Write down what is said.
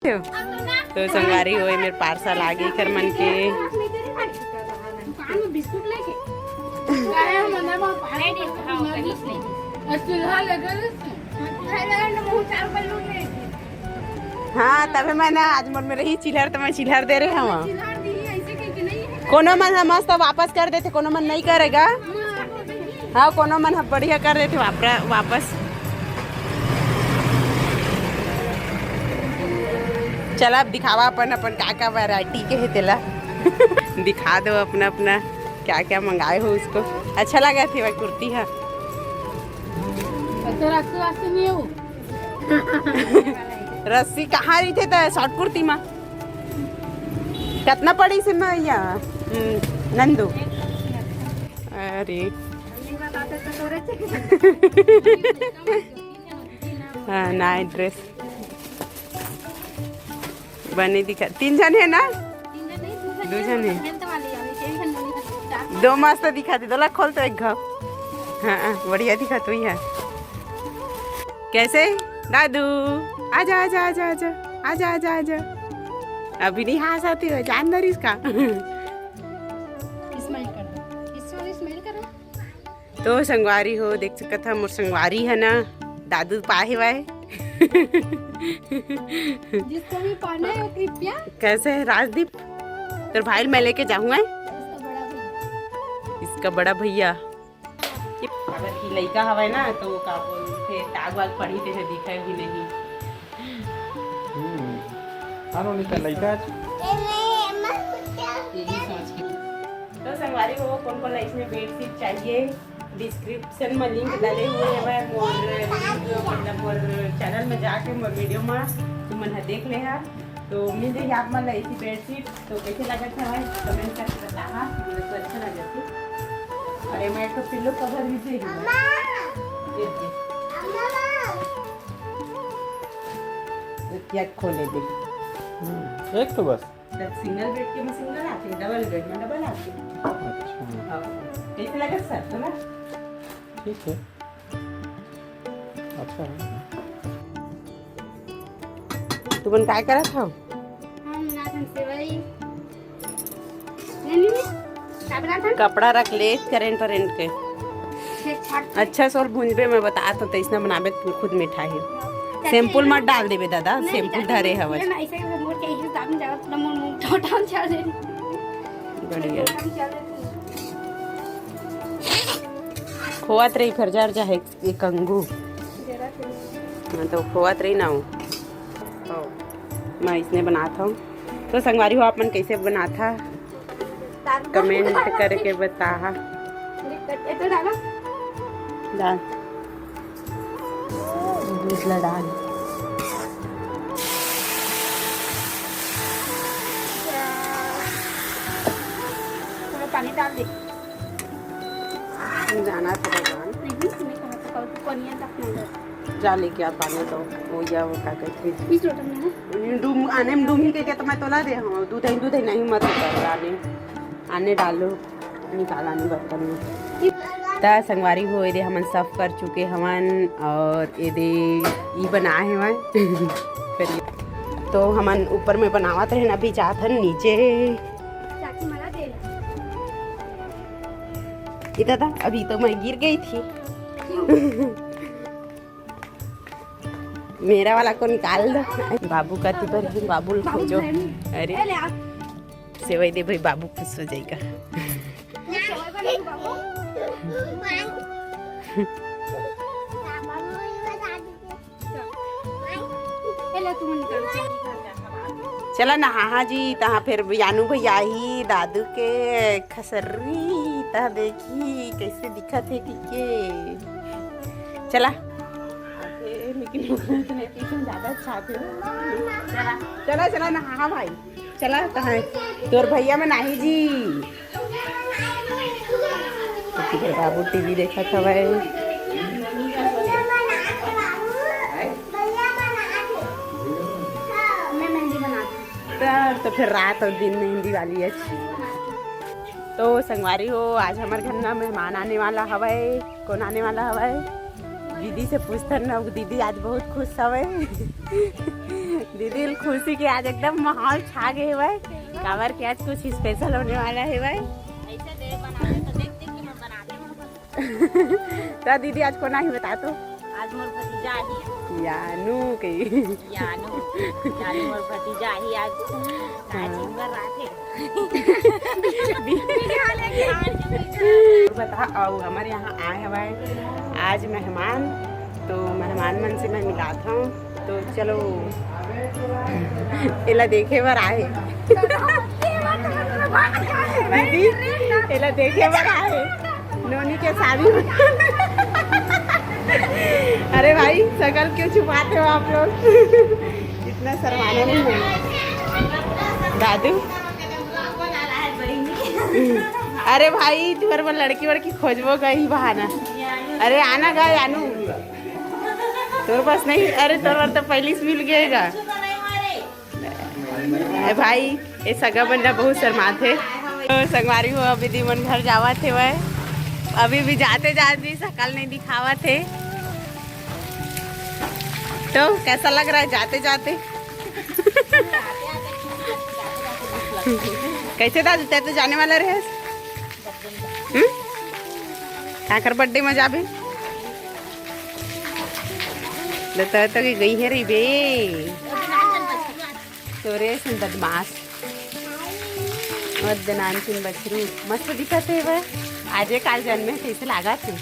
थे तो संगारी होए मेरे पार्सल आ गई कर मन के हाँ तभी मैंने आज मन में रही चिल्हर तो मैं चिल्हर दे रहे हैं कोनो मन हम मस्त वापस कर देते कोनो मन नहीं करेगा हाँ कोनो मन हम बढ़िया कर देते वापस चला अब दिखावा अपन अपन क्या वैरायटी के है तेला दिखा दो अपना अपना क्या क्या मंगाए हो उसको अच्छा लगा थी वह कुर्ती है रस्सी कहाँ रही थे तो शॉर्ट कुर्ती में कितना पड़ी से मैं नंदू अरे हाँ नाइट ड्रेस बने दिखा 3 जन है ना 2 जन है 2 मस्त दिखाती दोला खोल तो एक घाव हाँ बढ़िया दिखा तू है कैसे दादू आजा आजा आजा आजा आजा आजा आजा अभी नहीं हाथ आती हो जानदार इसका तो संगवारी हो देख सकता था मोर संगवारी है ना दादू पाहे वाए जिसको भी पाना है कृपया कैसे है राजदीप तेरे भाई मैं लेके जाऊंगा इसका बड़ा भैया अगर की लड़का हवा ना तो का बोलते टाग वाग पढ़ी थे दिखे भी नहीं आनो निकल लड़का तो संगवारी हो कौन इसमें बेडशीट चाहिए डिस्क्रिप्शन में लिंक डाले हुए हैं मतलब मोर चैनल में जाके मोर वीडियो में तुम मन देख ले हा तो मिल जाएगी आप मतलब ऐसी बेडशीट तो कैसे लगत है कमेंट करके बताना मुझे तो अच्छा लगा थी अरे मैं तो पिल्लो कवर भी चाहिए क्या खोले दे एक तो बस सिंगल बेड के में सिंगल आते डबल बेड में डबल आते अच्छा कैसे लगा सर तो ना ठीक है अच्छा है तू बन काय करत हो कपड़ा रख ले करेंट परेंट के अच्छा सोल भुंजबे में बता तो इसना बनाबे तू खुद मिठाई है सैंपल मत डाल देबे दादा सैंपल धरे हवे बढ़िया खोआत रही फिर जार जाए एक अंगू तो खोआत रही ना हूँ मैं इसने बनाता हूँ तो संगवारी हो आप मन कैसे बना था कमेंट करके बता डाल दूसरा डाल पानी डाल दे जाना था जा लेके आ पानी तो वो या वो का कहते डूम आने में डूम ही के तो मैं तोला दे हाँ दूध है नहीं मत कर आने आने डालो निकालाने बर्तन में ता संगवारी हो ये हमन सब कर चुके हमन और ये बनाए हैं फिर तो हमन ऊपर में बनावत रहे अभी चाहत नीचे इतना था अभी तो मैं गिर गई थी मेरा वाला को निकाल दो बाबू का थी पर बाबू खोजो अरे सेवई दे भाई बाबू खुश हो जाएगा चला ना हाँ जी तहाँ फिर यानू भैया ही दादू के खसर्री तह देखी कैसे दिखा थे के चला लेकिन ज्यादा अच्छा चला चला ना हाँ भाई चला कहाँ तोर भैया में नाही जी बाबू टीवी देखा था भाई तो फिर रात और दिन मेहंदी वाली अच्छी तो संगवारी हो आज हमारे घर ना मेहमान आने वाला हवाए कौन आने वाला हवाए दीदी से पूछते ना दीदी आज बहुत खुश हवे दीदी खुशी के आज एकदम माहौल छा गए भाई। काबर के आज कुछ स्पेशल होने वाला है भाई। ऐसे दे बनाते तो देख देख के मैं बनाते हूँ। तो दीदी आज को ना ही बता तो आज मोर भतीजा ही यानू के यानू मोर भतीजा ही आज काचिंग कर रहा थे। बता आओ हमारे यहाँ आए हैं भाई आज मेहमान। तो मेहमान मन से मैं मिलाता हूँ। तो चलो इला देखे बार आए दीदी इला देखे बार आए नोनी के शादी में। अरे भाई शकल क्यों छुपाते हो आप लोग? इतना शर्माना नहीं है दादू। अरे भाई तुम्हारे वो लड़की वड़की खोजबो गई बहाना। अरे आना गा यानू तोर पास नहीं। अरे तोर तो पहले से मिल गएगा। भाई ये सगा बंदा बहुत शर्माते तो संगवारी हो अभी दीमन घर जावा थे वह अभी भी जाते जाते शकल नहीं दिखावा थे। तो कैसा लग रहा है जाते जाते? कैसे दादू तै तो जाने वाला रहे काकर बर्थडे में जाबे तो गई है रे बे तोरे बदमाश बदनाम बछरू मस्त दिखत है वह। आज काल जन्मे कैसे लागा थे